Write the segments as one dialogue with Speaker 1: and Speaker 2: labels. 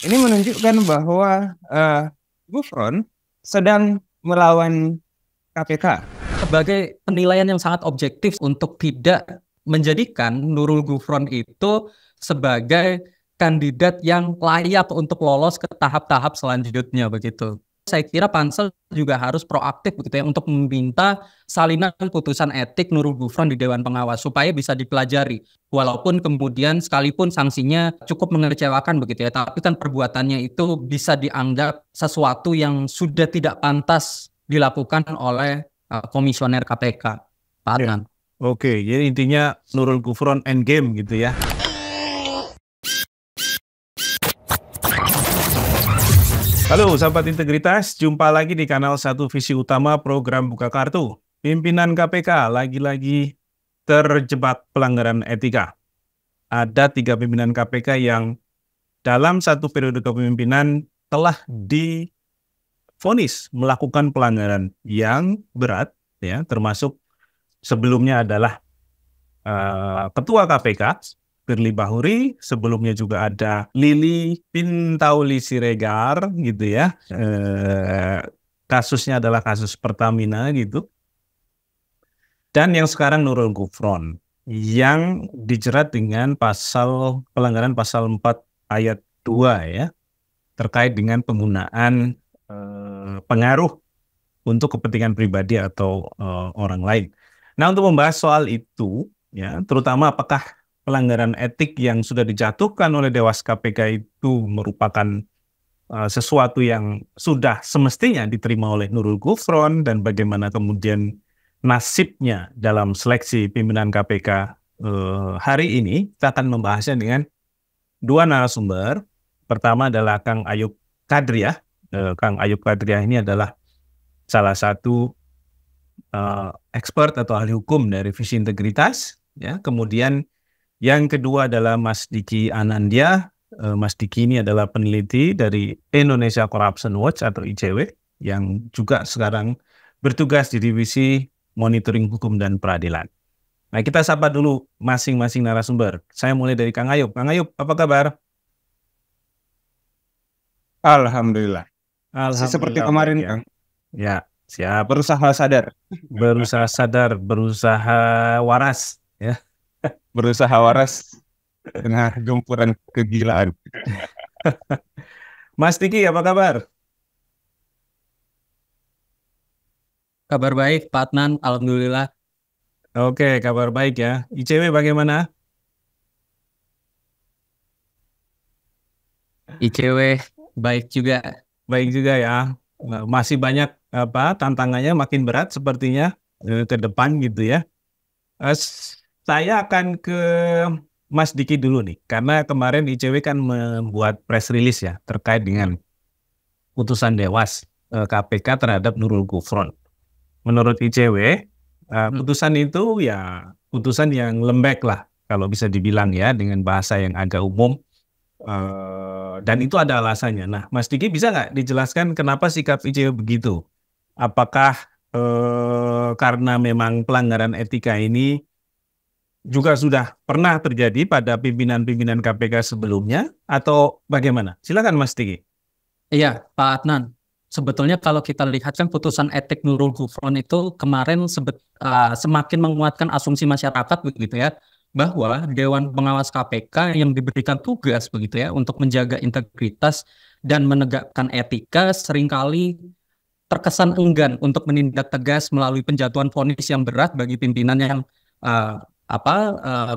Speaker 1: ini menunjukkan bahwa Gufron sedang melawan KPK.
Speaker 2: Sebagai penilaian yang sangat objektif untuk tidak menjadikan Nurul Gufron itu sebagai kandidat yang layak untuk lolos ke tahap-tahap selanjutnya begitu. Saya kira Pansel juga harus proaktif begitu ya untuk meminta salinan putusan etik Nurul Gufron di Dewan Pengawas supaya bisa dipelajari. Walaupun kemudian sekalipun sanksinya cukup mengecewakan begitu ya, tapi kan perbuatannya itu bisa dianggap sesuatu yang sudah tidak pantas dilakukan oleh komisioner KPK, Pak
Speaker 3: Ya.
Speaker 2: Adnan.
Speaker 3: Oke, jadi intinya Nurul Gufron endgame gitu ya. Halo sahabat integritas, jumpa lagi di kanal Satu Visi Utama program Buka Kartu. Pimpinan KPK lagi-lagi terjebak pelanggaran etika. Ada 3 pimpinan KPK yang dalam satu periode kepemimpinan telah divonis melakukan pelanggaran yang berat, ya, termasuk sebelumnya adalah Ketua KPK Firly Bahuri, sebelumnya juga ada Lili Pintauli Siregar gitu ya. Kasusnya adalah kasus Pertamina gitu. Dan yang sekarang Nurul Gufron yang dijerat dengan pelanggaran pasal 4 ayat 2 ya, terkait dengan penggunaan pengaruh untuk kepentingan pribadi atau orang lain. Nah, untuk membahas soal itu ya, terutama apakah pelanggaran etik yang sudah dijatuhkan oleh Dewas KPK itu merupakan sesuatu yang sudah semestinya diterima oleh Nurul Gufron, dan bagaimana kemudian nasibnya dalam seleksi pimpinan KPK hari ini, kita akan membahasnya dengan 2 narasumber. Pertama adalah Kang Ayub Kadriah. Kang Ayub Kadriah ini adalah salah satu expert atau ahli hukum dari Visi Integritas. Ya. Kemudian yang kedua adalah Mas Diki Anandya. Mas Diki ini adalah peneliti dari Indonesia Corruption Watch atau ICW, yang juga sekarang bertugas di Divisi Monitoring Hukum dan Peradilan. Nah, kita sapa dulu masing-masing narasumber. Saya mulai dari Kang Ayub. Kang Ayub, apa kabar?
Speaker 1: Alhamdulillah.
Speaker 3: Alhamdulillah.
Speaker 1: Seperti kemarin,
Speaker 3: ya.
Speaker 1: Kang.
Speaker 3: Ya, siap.
Speaker 1: Berusaha sadar.
Speaker 3: Berusaha sadar, berusaha waras. Ya.
Speaker 1: Berusaha waras dengan gempuran kegilaan.
Speaker 3: Mas Diki, apa kabar?
Speaker 2: Kabar baik, Pak Adnan, alhamdulillah.
Speaker 3: Oke, kabar baik ya. ICW bagaimana?
Speaker 2: ICW baik juga.
Speaker 3: Baik juga ya. Masih banyak tantangannya, makin berat sepertinya ke depan gitu ya. Saya akan ke Mas Diki dulu nih, karena kemarin ICW kan membuat press release ya terkait dengan putusan Dewas KPK terhadap Nurul Gufron. Menurut ICW, putusan itu ya putusan yang lembek lah kalau bisa dibilang ya, dengan bahasa yang agak umum, dan itu ada alasannya. Nah, Mas Diki bisa nggak dijelaskan kenapa sikap ICW begitu? Apakah karena memang pelanggaran etika ini juga sudah pernah terjadi pada pimpinan-pimpinan KPK sebelumnya, atau bagaimana? Silakan Mas Diki.
Speaker 2: Iya, Pak Adnan. Sebetulnya kalau kita lihat kan putusan etik Nurul Gufron itu kemarin semakin menguatkan asumsi masyarakat begitu ya, bahwa Dewan Pengawas KPK yang diberikan tugas begitu ya untuk menjaga integritas dan menegakkan etika seringkali terkesan enggan untuk menindak tegas melalui penjatuhan vonis yang berat bagi pimpinan yang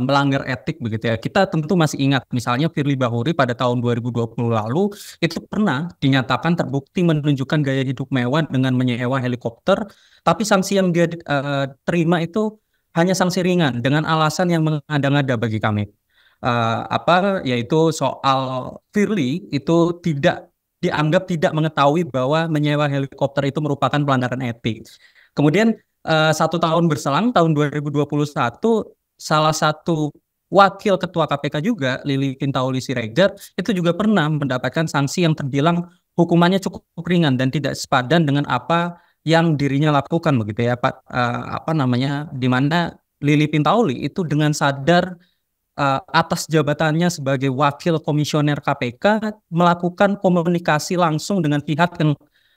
Speaker 2: melanggar etik begitu ya. Kita tentu masih ingat misalnya Firly Bahuri pada tahun 2020 lalu itu pernah dinyatakan terbukti menunjukkan gaya hidup mewah dengan menyewa helikopter, tapi sanksi yang dia terima itu hanya sanksi ringan dengan alasan yang mengada-ngada bagi kami. Yaitu soal Firly itu dianggap tidak mengetahui bahwa menyewa helikopter itu merupakan pelanggaran etik. Kemudian 1 tahun berselang, tahun 2021, salah satu wakil ketua KPK juga, Lili Pintauli Siregar, itu juga pernah mendapatkan sanksi yang terbilang hukumannya cukup ringan dan tidak sepadan dengan apa yang dirinya lakukan begitu ya, Pak. Di mana Lili Pintauli itu dengan sadar atas jabatannya sebagai wakil komisioner KPK melakukan komunikasi langsung dengan pihak yang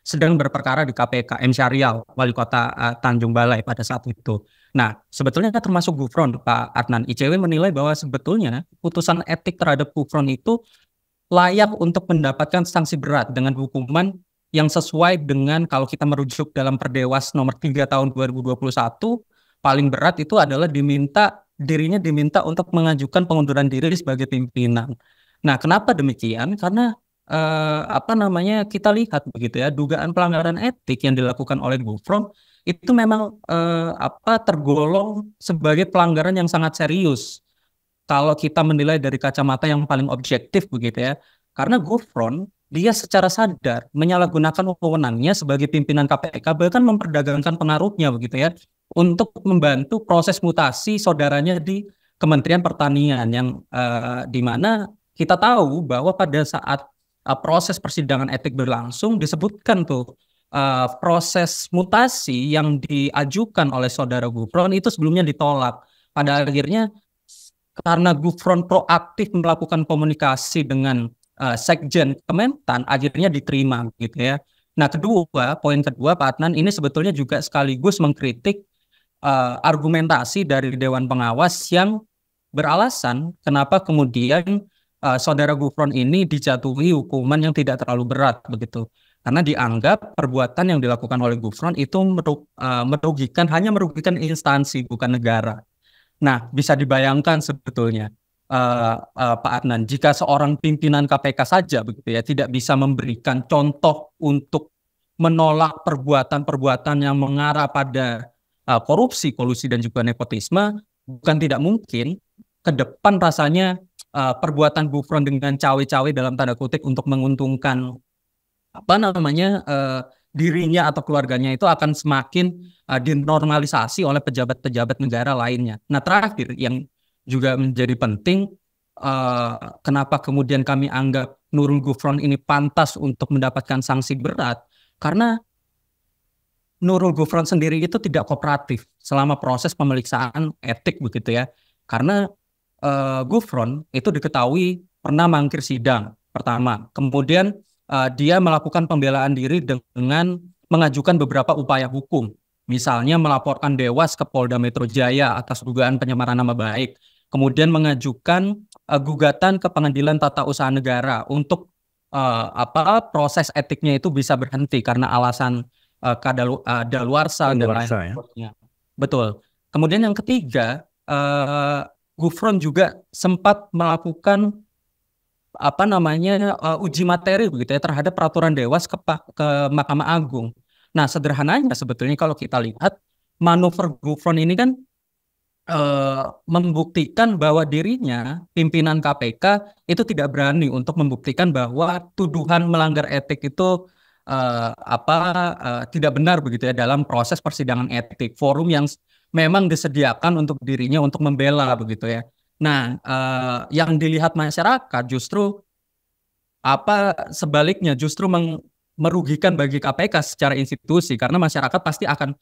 Speaker 2: sedang berperkara di KPK, M. Syahrial, wali kota Tanjung Balai pada saat itu. Nah, sebetulnya termasuk Gufron, Pak Adnan. ICW menilai bahwa sebetulnya putusan etik terhadap Gufron itu layak untuk mendapatkan sanksi berat dengan hukuman yang sesuai dengan kalau kita merujuk dalam Perdewas nomor 3 tahun 2021, paling berat itu adalah dirinya diminta untuk mengajukan pengunduran diri sebagai pimpinan. Nah, kenapa demikian? Karena kita lihat begitu ya, dugaan pelanggaran etik yang dilakukan oleh Gufron itu memang tergolong sebagai pelanggaran yang sangat serius kalau kita menilai dari kacamata yang paling objektif begitu ya. Karena Gufron dia secara sadar menyalahgunakan wewenangnya sebagai pimpinan KPK, bahkan memperdagangkan pengaruhnya begitu ya untuk membantu proses mutasi saudaranya di Kementerian Pertanian yang di mana kita tahu bahwa pada saat proses persidangan etik berlangsung disebutkan tuh proses mutasi yang diajukan oleh saudara Gufron itu sebelumnya ditolak. Pada akhirnya karena Gufron proaktif melakukan komunikasi dengan Sekjen Kementan, akhirnya diterima gitu ya. Nah, poin kedua Pak Adnan, ini sebetulnya juga sekaligus mengkritik argumentasi dari Dewan Pengawas yang beralasan kenapa kemudian saudara Gufron ini dijatuhi hukuman yang tidak terlalu berat begitu. Karena dianggap perbuatan yang dilakukan oleh Gufron itu hanya merugikan instansi bukan negara. Nah, bisa dibayangkan sebetulnya Pak Adnan, jika seorang pimpinan KPK saja begitu ya tidak bisa memberikan contoh untuk menolak perbuatan-perbuatan yang mengarah pada korupsi, kolusi dan juga nepotisme, bukan tidak mungkin ke depan rasanya perbuatan Gufron dengan cawe-cawe dalam tanda kutip untuk menguntungkan dirinya atau keluarganya itu akan semakin dinormalisasi oleh pejabat-pejabat negara lainnya. Nah, terakhir yang juga menjadi penting, kenapa kemudian kami anggap Nurul Gufron ini pantas untuk mendapatkan sanksi berat, karena Nurul Gufron sendiri itu tidak kooperatif selama proses pemeriksaan etik begitu ya. Karena Gufron itu diketahui pernah mangkir sidang pertama, kemudian dia melakukan pembelaan diri dengan mengajukan beberapa upaya hukum, misalnya melaporkan Dewas ke Polda Metro Jaya atas dugaan pencemaran nama baik, kemudian mengajukan gugatan ke Pengadilan Tata Usaha Negara untuk proses etiknya itu bisa berhenti karena alasan daluarsa dan lain sebagainya. Betul. Kemudian yang ketiga, Gufron juga sempat melakukan uji materi begitu ya terhadap peraturan Dewas ke Mahkamah Agung. Nah, sederhananya sebetulnya kalau kita lihat manuver Gufron ini kan membuktikan bahwa dirinya pimpinan KPK itu tidak berani untuk membuktikan bahwa tuduhan melanggar etik itu tidak benar begitu ya dalam proses persidangan etik, forum yang memang disediakan untuk dirinya untuk membela begitu ya. Nah, yang dilihat masyarakat justru sebaliknya justru merugikan bagi KPK secara institusi, karena masyarakat pasti akan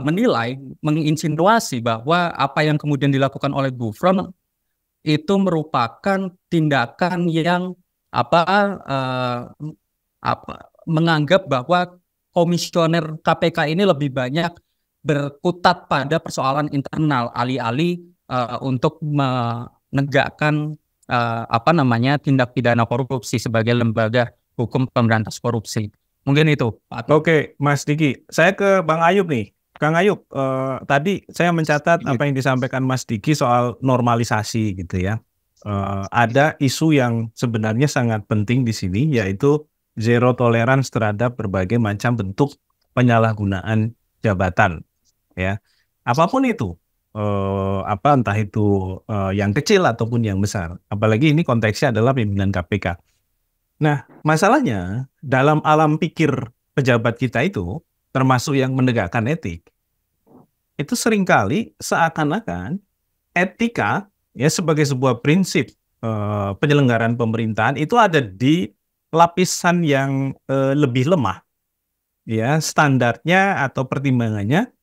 Speaker 2: menilai, menginsinuasi bahwa apa yang kemudian dilakukan oleh Gufron itu merupakan tindakan yang menganggap bahwa komisioner KPK ini lebih banyak berkutat pada persoalan internal alih-alih untuk menegakkan tindak pidana korupsi sebagai lembaga hukum pemberantas korupsi. Mungkin itu, Pak.
Speaker 3: Oke, Mas Diki. Saya ke Bang Ayub nih. Kang Ayub, tadi saya mencatat apa yang disampaikan Mas Diki soal normalisasi gitu ya. Ada isu yang sebenarnya sangat penting di sini, yaitu zero tolerance terhadap berbagai macam bentuk penyalahgunaan jabatan. Ya, apapun itu, entah itu yang kecil ataupun yang besar. Apalagi ini konteksnya adalah pimpinan KPK. Nah, masalahnya dalam alam pikir pejabat kita itu, termasuk yang menegakkan etik, itu seringkali seakan-akan etika ya sebagai sebuah prinsip penyelenggaraan pemerintahan itu ada di lapisan yang lebih lemah, ya standarnya atau pertimbangannya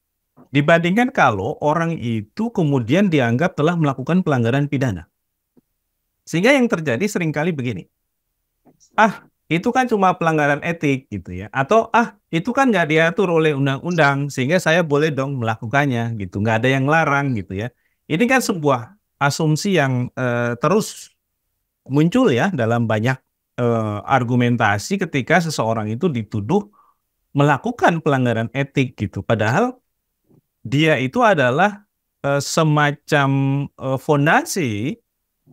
Speaker 3: dibandingkan kalau orang itu kemudian dianggap telah melakukan pelanggaran pidana. Sehingga yang terjadi seringkali begini, itu kan cuma pelanggaran etik gitu ya, atau itu kan nggak diatur oleh undang-undang sehingga saya boleh dong melakukannya gitu, nggak ada yang larang gitu ya. Ini kan sebuah asumsi yang terus muncul ya dalam banyak argumentasi ketika seseorang itu dituduh melakukan pelanggaran etik gitu. Padahal dia itu adalah semacam fondasi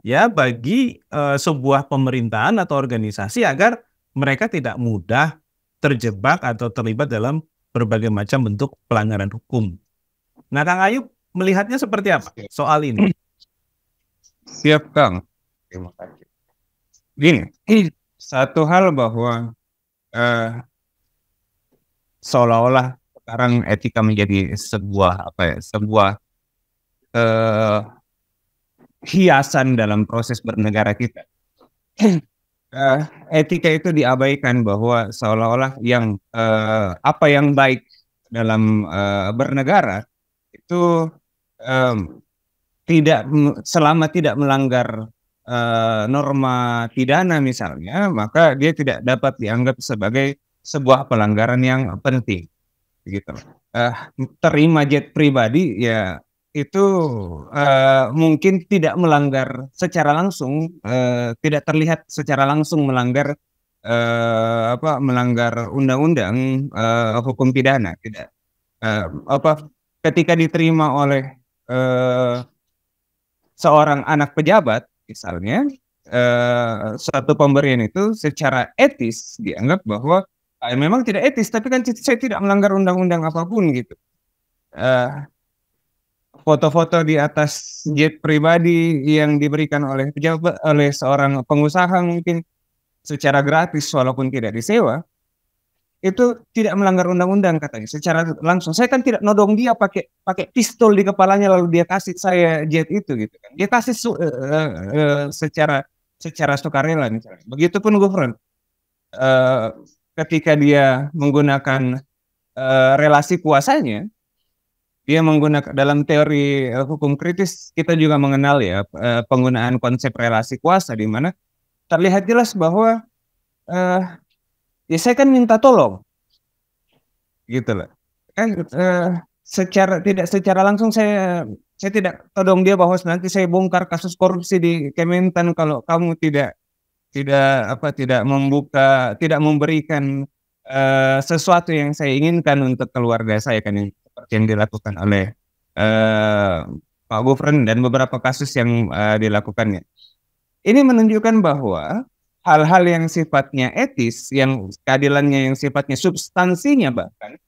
Speaker 3: ya bagi sebuah pemerintahan atau organisasi agar mereka tidak mudah terjebak atau terlibat dalam berbagai macam bentuk pelanggaran hukum. Nah, Kang Ayub melihatnya seperti apa soal ini?
Speaker 1: Siap, Kang. Terima kasih. Gini, satu hal bahwa seolah-olah sekarang etika menjadi sebuah hiasan dalam proses bernegara kita. Etika itu diabaikan bahwa seolah-olah yang apa yang baik dalam bernegara itu selama tidak melanggar norma pidana misalnya, maka dia tidak dapat dianggap sebagai sebuah pelanggaran yang penting, gitu. Terima jet pribadi ya itu mungkin tidak melanggar secara langsung, tidak terlihat secara langsung melanggar melanggar undang-undang hukum pidana, tidak. Ketika diterima oleh seorang anak pejabat misalnya, suatu pemberian itu secara etis dianggap bahwa memang tidak etis, tapi kan saya tidak melanggar undang-undang apapun gitu. Foto-foto di atas jet pribadi yang diberikan oleh pejabat, oleh seorang pengusaha mungkin secara gratis walaupun tidak disewa, itu tidak melanggar undang-undang katanya secara langsung. Saya kan tidak nodong dia pakai pistol di kepalanya lalu dia kasih saya jet itu gitu kan. Dia kasih secara sukarela misalnya. Begitupun Gufron, ketika dia menggunakan relasi kuasanya, dia menggunakan dalam teori hukum kritis kita juga mengenal ya penggunaan konsep relasi kuasa di mana terlihat jelas bahwa ya saya kan minta tolong, gitu loh. Kan tidak secara langsung saya tidak todong dia bahwa nanti saya bongkar kasus korupsi di Kementan kalau kamu tidak memberikan sesuatu yang saya inginkan untuk keluarga saya, kan seperti yang dilakukan oleh Pak Gufron dan beberapa kasus yang dilakukannya. Ini menunjukkan bahwa hal-hal yang sifatnya etis, yang keadilannya yang sifatnya substansinya bahkan,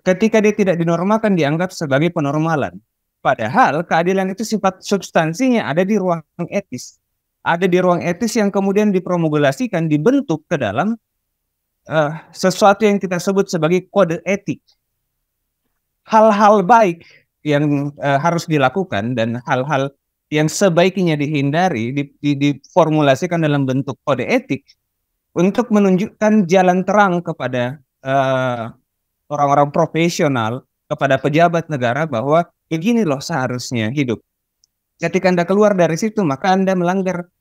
Speaker 1: ketika dia tidak dinormalkan dianggap sebagai penormalan. Padahal keadilan itu sifat substansinya ada di ruang etis. Ada di ruang etis yang kemudian dipromulgasikan, dibentuk ke dalam sesuatu yang kita sebut sebagai kode etik. Hal-hal baik yang harus dilakukan dan hal-hal yang sebaiknya dihindari diformulasikan dalam bentuk kode etik untuk menunjukkan jalan terang kepada orang-orang profesional, kepada pejabat negara bahwa begini loh seharusnya hidup. Ketika Anda keluar dari situ maka Anda melanggar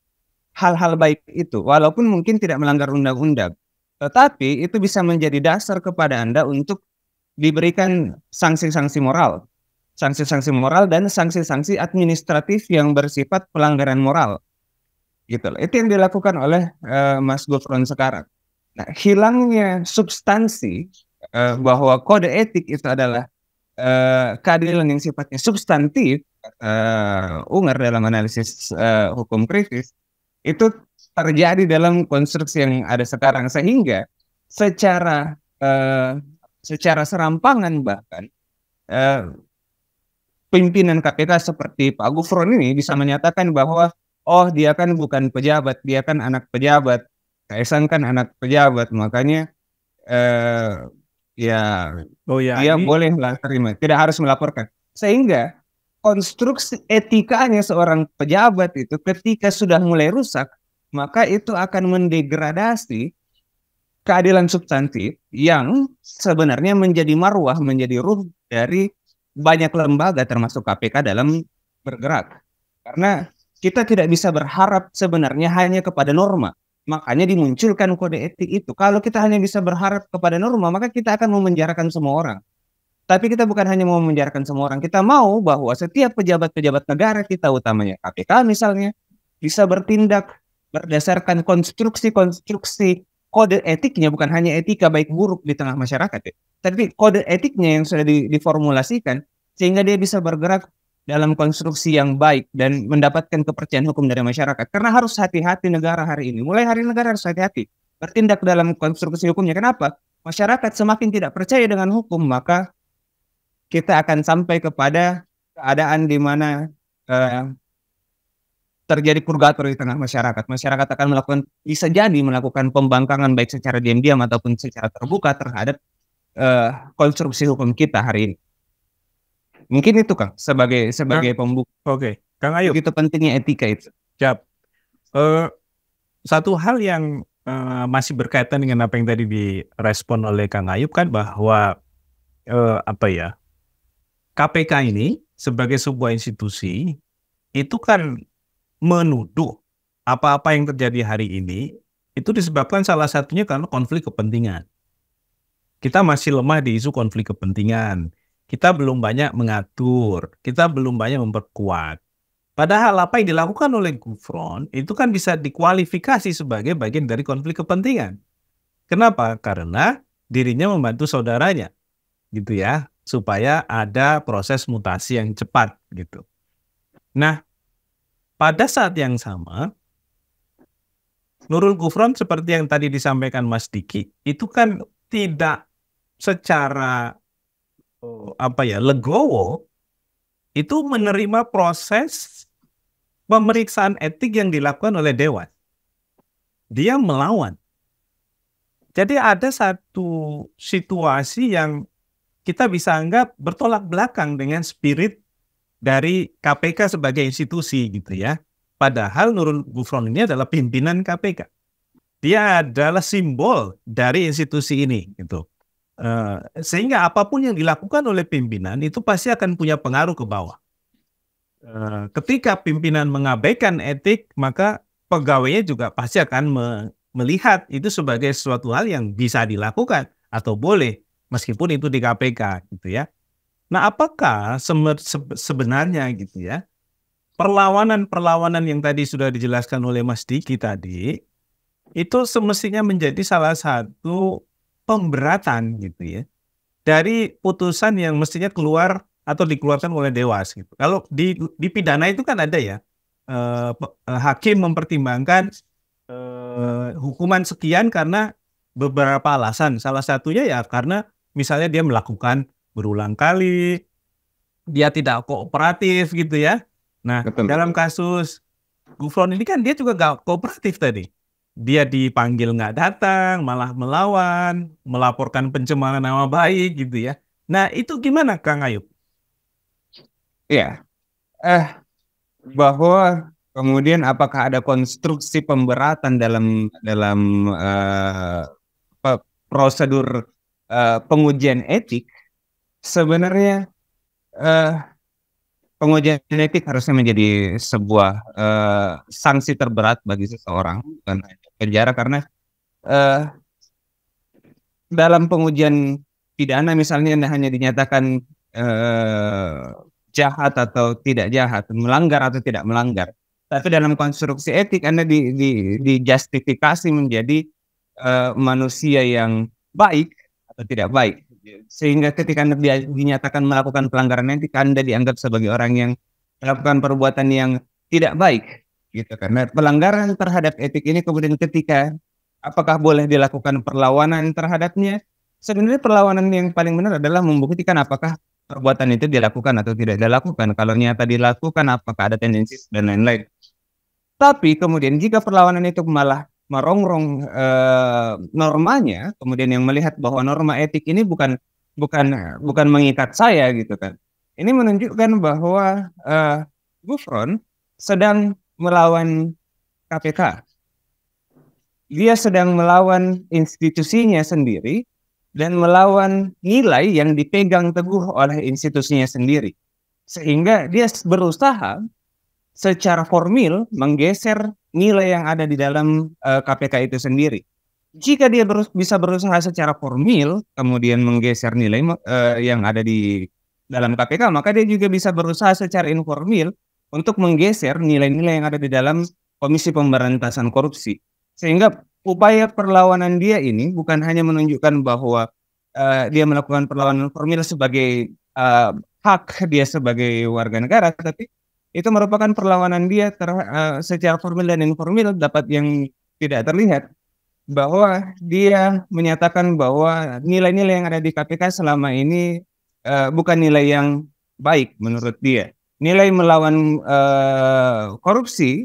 Speaker 1: hal-hal baik itu, walaupun mungkin tidak melanggar undang-undang, tetapi itu bisa menjadi dasar kepada Anda untuk diberikan sanksi-sanksi moral dan sanksi-sanksi administratif yang bersifat pelanggaran moral, gitu loh. Itu yang dilakukan oleh Mas Gufron sekarang. Nah, hilangnya substansi bahwa kode etik itu adalah keadilan yang sifatnya substantif, Unger dalam analisis hukum kritis, itu terjadi dalam konstruksi yang ada sekarang, sehingga secara serampangan bahkan pimpinan KPK seperti Pak Gufron ini bisa menyatakan bahwa dia kan bukan pejabat, dia kan anak pejabat, Kaisang kan anak pejabat, makanya dia bolehlah terima, tidak harus melaporkan. Sehingga konstruksi etikanya seorang pejabat itu ketika sudah mulai rusak, maka itu akan mendegradasi keadilan substantif yang sebenarnya menjadi marwah, menjadi ruh dari banyak lembaga termasuk KPK dalam bergerak. Karena kita tidak bisa berharap sebenarnya hanya kepada norma. Makanya dimunculkan kode etik itu. Kalau kita hanya bisa berharap kepada norma, maka kita akan memenjarakan semua orang. Tapi kita bukan hanya mau memenjarakan semua orang, kita mau bahwa setiap pejabat-pejabat negara kita, utamanya KPK misalnya, bisa bertindak berdasarkan konstruksi-konstruksi kode etiknya, bukan hanya etika baik buruk di tengah masyarakat, ya. Tapi kode etiknya yang sudah diformulasikan, sehingga dia bisa bergerak dalam konstruksi yang baik dan mendapatkan kepercayaan hukum dari masyarakat. Karena harus hati-hati negara hari ini, mulai hari negara harus hati-hati bertindak dalam konstruksi hukumnya. Kenapa? Masyarakat semakin tidak percaya dengan hukum, maka kita akan sampai kepada keadaan di mana terjadi purgatori di tengah masyarakat. Masyarakat akan bisa jadi melakukan pembangkangan baik secara diam-diam ataupun secara terbuka terhadap konstruksi hukum kita hari ini. Mungkin itu, Kang, sebagai pembuka.
Speaker 3: Oke, Kang Ayub.
Speaker 1: Begitu pentingnya etika itu.
Speaker 3: Siap. Satu hal yang masih berkaitan dengan apa yang tadi direspon oleh Kang Ayub kan, bahwa KPK ini sebagai sebuah institusi itu kan menuduh apa-apa yang terjadi hari ini itu disebabkan salah satunya karena konflik kepentingan. Kita masih lemah di isu konflik kepentingan. Kita belum banyak mengatur, kita belum banyak memperkuat. Padahal apa yang dilakukan oleh Gufron itu kan bisa dikualifikasi sebagai bagian dari konflik kepentingan. Kenapa? Karena dirinya membantu saudaranya, gitu ya, supaya ada proses mutasi yang cepat, gitu. Nah, pada saat yang sama, Nurul Gufron seperti yang tadi disampaikan Mas Diki, itu kan tidak secara legowo itu menerima proses pemeriksaan etik yang dilakukan oleh Dewan. Dia melawan. Jadi ada satu situasi yang kita bisa anggap bertolak belakang dengan spirit dari KPK sebagai institusi, gitu ya. Padahal Nurul Gufron ini adalah pimpinan KPK. Dia adalah simbol dari institusi ini, gitu. Sehingga apapun yang dilakukan oleh pimpinan itu pasti akan punya pengaruh ke bawah. Ketika pimpinan mengabaikan etik, maka pegawainya juga pasti akan melihat itu sebagai suatu hal yang bisa dilakukan atau boleh, meskipun itu di KPK, gitu ya. Nah, apakah sebenarnya, gitu ya, perlawanan yang tadi sudah dijelaskan oleh Mas Diki tadi, itu semestinya menjadi salah satu pemberatan, gitu ya, dari putusan yang mestinya keluar atau dikeluarkan oleh Dewas, gitu. Kalau di pidana itu kan ada ya, hakim mempertimbangkan hukuman sekian karena beberapa alasan. Salah satunya ya karena misalnya dia melakukan berulang kali, dia tidak kooperatif, gitu ya. Nah,
Speaker 1: Betul.
Speaker 3: Dalam kasus Gufron ini kan dia juga nggak kooperatif tadi. Dia dipanggil nggak datang, malah melawan, melaporkan pencemaran nama baik, gitu ya. Nah, itu gimana, Kang Ayub?
Speaker 1: Ya, bahwa kemudian apakah ada konstruksi pemberatan dalam prosedur pengujian etik? Sebenarnya pengujian etik harusnya menjadi sebuah sanksi terberat bagi seseorang, bukan hanya penjara, karena dalam pengujian pidana misalnya hanya dinyatakan jahat atau tidak jahat, melanggar atau tidak melanggar. Tapi dalam konstruksi etik Anda dijustifikasi menjadi manusia yang baik atau tidak baik. Sehingga ketika Anda dinyatakan melakukan pelanggaran etik, Anda dianggap sebagai orang yang melakukan perbuatan yang tidak baik, gitu. Karena pelanggaran terhadap etik ini kemudian ketika apakah boleh dilakukan perlawanan terhadapnya? Sebenarnya perlawanan yang paling benar adalah membuktikan apakah perbuatan itu dilakukan atau tidak dilakukan. Kalau nyata dilakukan, apakah ada tendensi dan lain-lain. Tapi kemudian jika perlawanan itu malah merongrong normanya, kemudian yang melihat bahwa norma etik ini bukan mengikat saya, gitu kan. Ini menunjukkan bahwa Gufron sedang melawan KPK. Dia sedang melawan institusinya sendiri dan melawan nilai yang dipegang teguh oleh institusinya sendiri. Sehingga dia berusaha secara formil menggeser nilai yang ada di dalam KPK itu sendiri. Jika dia bisa berusaha secara formil kemudian menggeser nilai yang ada di dalam KPK, maka dia juga bisa berusaha secara informil untuk menggeser nilai-nilai yang ada di dalam Komisi Pemberantasan Korupsi. Sehingga upaya perlawanan dia ini bukan hanya menunjukkan bahwa dia melakukan perlawanan formil sebagai hak dia sebagai warga negara, tapi itu merupakan perlawanan dia secara formil dan informil dapat yang tidak terlihat, bahwa dia menyatakan bahwa nilai-nilai yang ada di KPK selama ini bukan nilai yang baik menurut dia. Nilai melawan korupsi,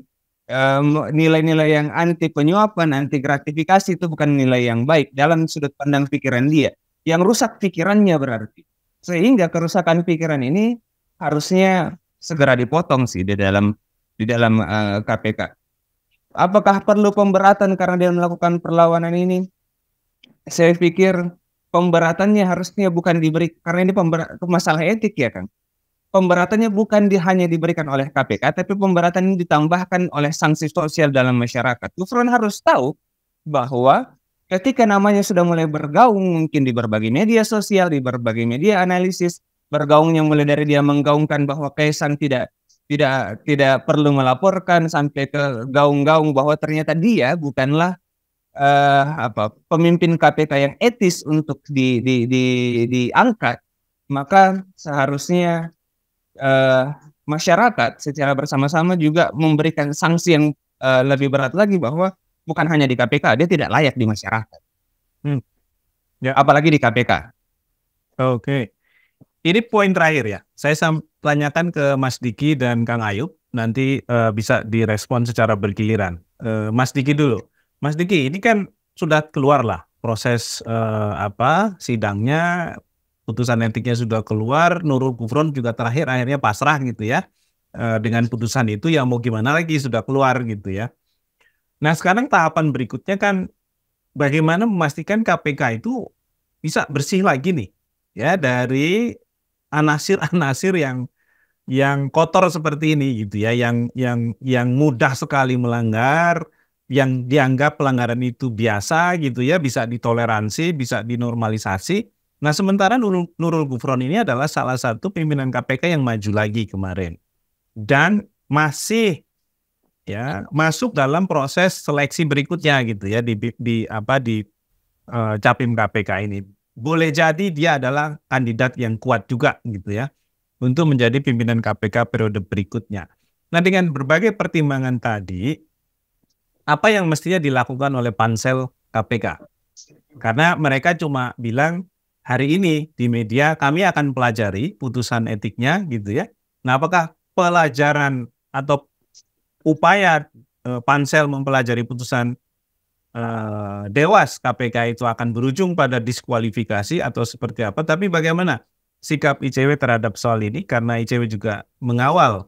Speaker 1: nilai-nilai yang anti penyuapan, anti gratifikasi itu bukan nilai yang baik dalam sudut pandang pikiran dia. Yang rusak pikirannya berarti. Sehingga kerusakan pikiran ini harusnya segera dipotong sih di dalam KPK. Apakah perlu pemberatan karena dia melakukan perlawanan ini? Saya pikir pemberatannya harusnya bukan diberi, karena ini masalah etik ya kan. Pemberatannya bukan hanya diberikan oleh KPK, tapi pemberatan ini ditambahkan oleh sanksi sosial dalam masyarakat. Gufron harus tahu bahwa ketika namanya sudah mulai bergaung, mungkin di berbagai media sosial, di berbagai media analisis, bergaungnya mulai dari dia menggaungkan bahwa Kaisang tidak perlu melaporkan, sampai ke gaung-gaung bahwa ternyata dia bukanlah pemimpin KPK yang etis untuk diangkat, maka seharusnya masyarakat secara bersama-sama juga memberikan sanksi yang lebih berat lagi, bahwa bukan hanya di KPK, dia tidak layak di masyarakat.
Speaker 3: Ya.
Speaker 1: Apalagi di KPK.
Speaker 3: Oke. Ini poin terakhir ya. Saya tanyakan ke Mas Diki dan Kang Ayub. Nanti bisa direspon secara bergiliran. Mas Diki dulu. Mas Diki, ini kan sudah keluar lah proses sidangnya, putusan etiknya sudah keluar. Nurul Gufron juga terakhir akhirnya pasrah gitu ya. Dengan putusan itu ya mau gimana lagi, sudah keluar gitu ya. Nah sekarang tahapan berikutnya kan bagaimana memastikan KPK itu bisa bersih lagi nih ya dari anasir-anasir yang kotor seperti ini gitu ya, yang mudah sekali melanggar, yang dianggap pelanggaran itu biasa gitu ya, bisa ditoleransi, bisa dinormalisasi. Nah sementara Nurul Gufron ini adalah salah satu pimpinan KPK yang maju lagi kemarin dan masih ya masuk dalam proses seleksi berikutnya gitu ya di Capim KPK ini. Boleh jadi dia adalah kandidat yang kuat juga gitu ya untuk menjadi pimpinan KPK periode berikutnya. Nah dengan berbagai pertimbangan tadi, apa yang mestinya dilakukan oleh pansel KPK? Karena mereka cuma bilang hari ini di media kami akan pelajari putusan etiknya gitu ya. Nah apakah pelajaran atau upaya pansel mempelajari putusan Dewas KPK itu akan berujung pada diskualifikasi atau seperti apa? Tapi bagaimana sikap ICW terhadap soal ini? Karena ICW juga mengawal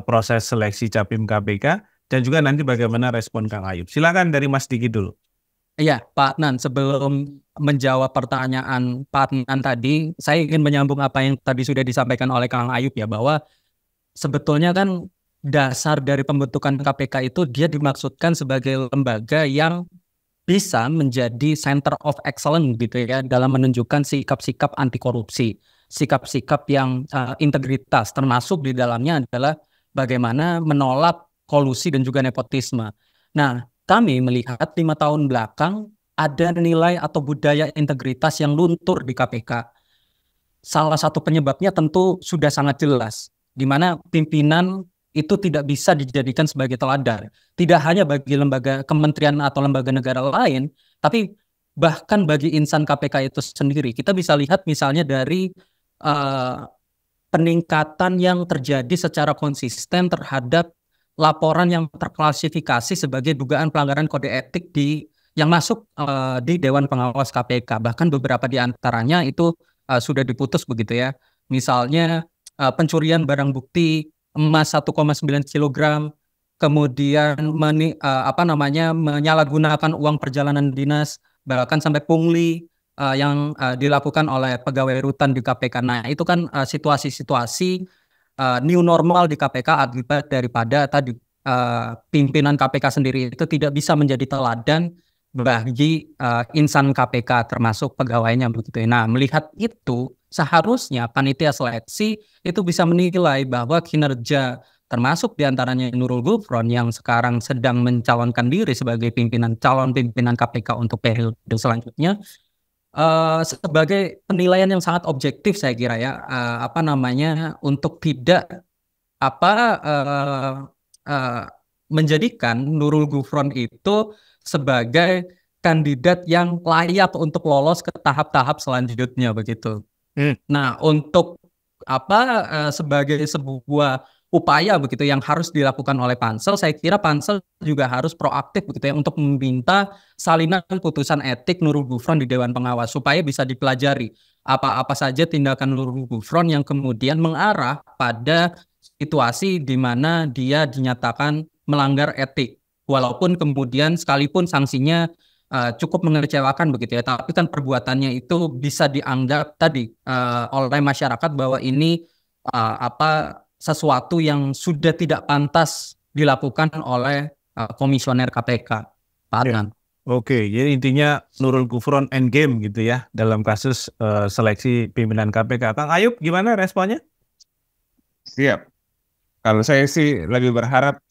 Speaker 3: proses seleksi Capim KPK, dan juga nanti bagaimana respon Kang Ayub. Silakan dari Mas Diki dulu.
Speaker 2: Iya, Pak Adnan, sebelum menjawab pertanyaan Pak Adnan tadi, saya ingin menyambung apa yang tadi sudah disampaikan oleh Kang Ayub ya, bahwa sebetulnya kan dasar dari pembentukan KPK itu dia dimaksudkan sebagai lembaga yang bisa menjadi center of excellence gitu ya dalam menunjukkan sikap-sikap anti korupsi, sikap-sikap yang integritas, termasuk di dalamnya adalah bagaimana menolak kolusi dan juga nepotisme. Nah, kami melihat 5 tahun belakang ada nilai atau budaya integritas yang luntur di KPK. Salah satu penyebabnya tentu sudah sangat jelas, di mana pimpinan itu tidak bisa dijadikan sebagai teladan. Tidak hanya bagi lembaga kementerian atau lembaga negara lain, tapi bahkan bagi insan KPK itu sendiri. Kita bisa lihat misalnya dari peningkatan yang terjadi secara konsisten terhadap laporan yang terklasifikasi sebagai dugaan pelanggaran kode etik yang masuk di Dewan Pengawas KPK. Bahkan beberapa di antaranya itu sudah diputus begitu ya. Misalnya pencurian barang bukti emas 1,9 kg, kemudian menyalahgunakan uang perjalanan dinas, bahkan sampai pungli yang dilakukan oleh pegawai rutan di KPK. Nah, itu kan situasi-situasi new normal di KPK akibat daripada tadi pimpinan KPK sendiri itu tidak bisa menjadi teladan bagi insan KPK termasuk pegawainya begitu ya. Nah, melihat itu seharusnya panitia seleksi itu bisa menilai bahwa kinerja termasuk diantaranya Nurul Gufron yang sekarang sedang mencalonkan diri sebagai calon pimpinan KPK untuk periode selanjutnya sebagai penilaian yang sangat objektif saya kira ya untuk tidak menjadikan Nurul Gufron itu sebagai kandidat yang layak untuk lolos ke tahap-tahap selanjutnya begitu. Nah, untuk sebagai sebuah upaya begitu yang harus dilakukan oleh Pansel, saya kira Pansel juga harus proaktif begitu ya untuk meminta salinan putusan etik Nurul Gufron di Dewan Pengawas supaya bisa dipelajari apa-apa saja tindakan Nurul Gufron yang kemudian mengarah pada situasi di mana dia dinyatakan melanggar etik, walaupun kemudian sekalipun sanksinya cukup mengecewakan begitu ya, tapi kan perbuatannya itu bisa dianggap tadi oleh masyarakat bahwa ini sesuatu yang sudah tidak pantas dilakukan oleh komisioner KPK, Pak Adnan.
Speaker 3: Oke, jadi intinya Nurul Gufron endgame gitu ya dalam kasus seleksi pimpinan KPK. Kang Ayub, gimana responnya?
Speaker 1: Siap. Kalau saya sih lebih berharap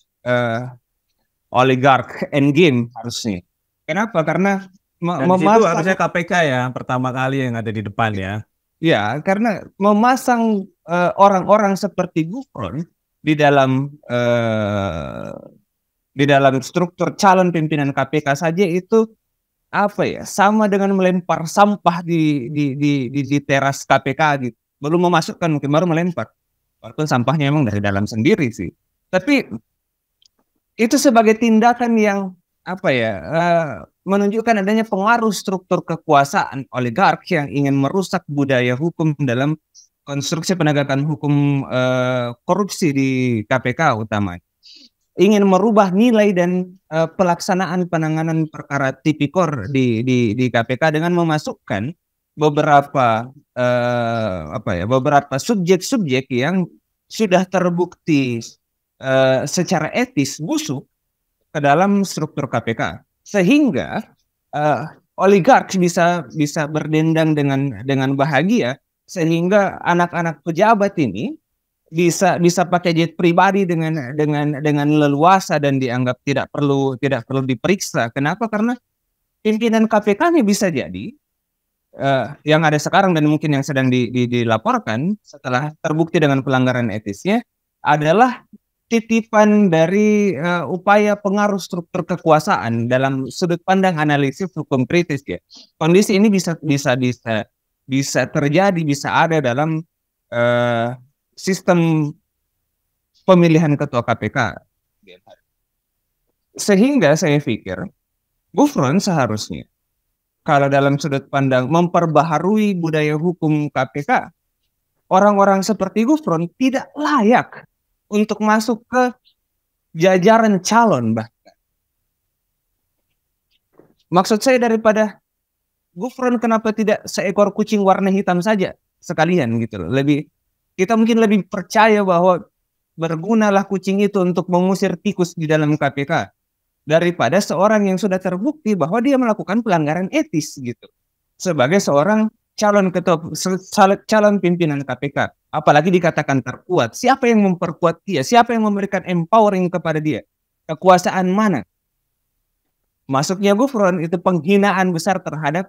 Speaker 1: oligark endgame harusnya. Kenapa? Karena
Speaker 3: itu harusnya KPK ya pertama kali yang ada di depan ya.
Speaker 1: Ya, karena memasang orang-orang seperti Gufron di dalam struktur calon pimpinan KPK saja itu sama dengan melempar sampah di teras KPK gitu. Belum memasukkan, mungkin baru melempar. Walaupun sampahnya memang dari dalam sendiri sih. Tapi itu sebagai tindakan yang menunjukkan adanya pengaruh struktur kekuasaan oligark yang ingin merusak budaya hukum dalam konstruksi penegakan hukum korupsi di KPK utamanya. Ingin merubah nilai dan pelaksanaan penanganan perkara tipikor di KPK dengan memasukkan beberapa subjek-subjek yang sudah terbukti secara etis busuk ke dalam struktur KPK, sehingga oligark bisa berdendang dengan bahagia, sehingga anak-anak pejabat ini bisa pakai jet pribadi dengan leluasa dan dianggap tidak perlu diperiksa. Kenapa? Karena pimpinan KPK-nya bisa jadi yang ada sekarang dan mungkin yang sedang dilaporkan setelah terbukti dengan pelanggaran etisnya adalah titipan dari upaya pengaruh struktur kekuasaan dalam sudut pandang analisis hukum kritis ya. Kondisi ini bisa terjadi, bisa ada dalam sistem pemilihan ketua KPK. Sehingga saya pikir Gufron seharusnya kalau dalam sudut pandang memperbaharui budaya hukum KPK, orang-orang seperti Gufron tidak layak untuk masuk ke jajaran calon bahkan. Maksud saya daripada Gufron kenapa tidak seekor kucing warna hitam saja sekalian gitu loh. Kita mungkin lebih percaya bahwa bergunalah kucing itu untuk mengusir tikus di dalam KPK daripada seorang yang sudah terbukti bahwa dia melakukan pelanggaran etis gitu. Sebagai seorang calon pimpinan KPK, apalagi dikatakan terkuat. Siapa yang memperkuat dia? Siapa yang memberikan empowering kepada dia? Kekuasaan mana? Masuknya Gufron itu penghinaan besar terhadap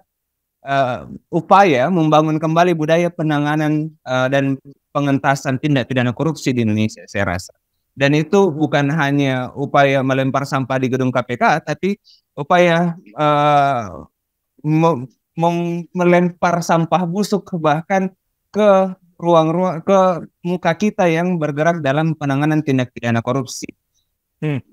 Speaker 1: upaya membangun kembali budaya penanganan dan pengentasan tindak pidana korupsi di Indonesia, saya rasa. Dan itu bukan hanya upaya melempar sampah di gedung KPK, tapi upaya melempar sampah busuk bahkan ke ruang-ruang, ke muka kita yang bergerak dalam penanganan tindak pidana korupsi.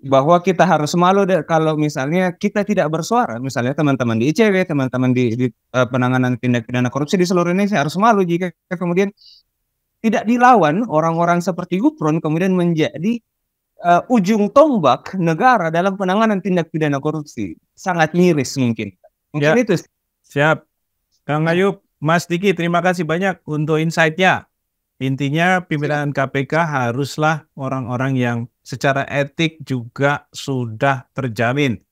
Speaker 1: Bahwa kita harus malu kalau misalnya kita tidak bersuara, misalnya teman-teman di ICW, teman-teman di penanganan tindak pidana korupsi di seluruh Indonesia harus malu jika kemudian tidak dilawan orang-orang seperti Gufron kemudian menjadi ujung tombak negara dalam penanganan tindak pidana korupsi. Sangat miris mungkin ya, itu.
Speaker 3: Siap. Kang Ayub, Mas Diki, terima kasih banyak untuk insight-nya. Intinya pimpinan KPK haruslah orang-orang yang secara etik juga sudah terjamin,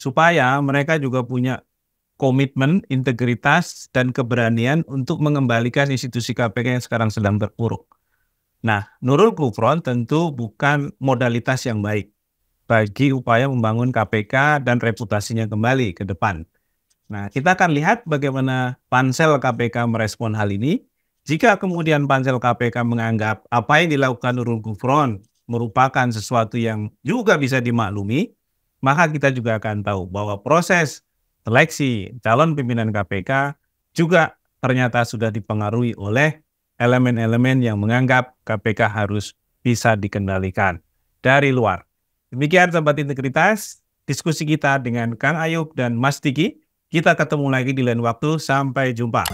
Speaker 3: supaya mereka juga punya komitmen, integritas, dan keberanian untuk mengembalikan institusi KPK yang sekarang sedang terpuruk. Nah, Nurul Gufron tentu bukan modalitas yang baik bagi upaya membangun KPK dan reputasinya kembali ke depan. Nah, kita akan lihat bagaimana pansel KPK merespon hal ini. Jika kemudian pansel KPK menganggap apa yang dilakukan Nurul Gufron merupakan sesuatu yang juga bisa dimaklumi, maka kita juga akan tahu bahwa proses seleksi calon pimpinan KPK juga ternyata sudah dipengaruhi oleh elemen-elemen yang menganggap KPK harus bisa dikendalikan dari luar. Demikian Sobat Integritas, diskusi kita dengan Kang Ayub dan Mas Diki. Kita ketemu lagi di lain waktu. Sampai jumpa.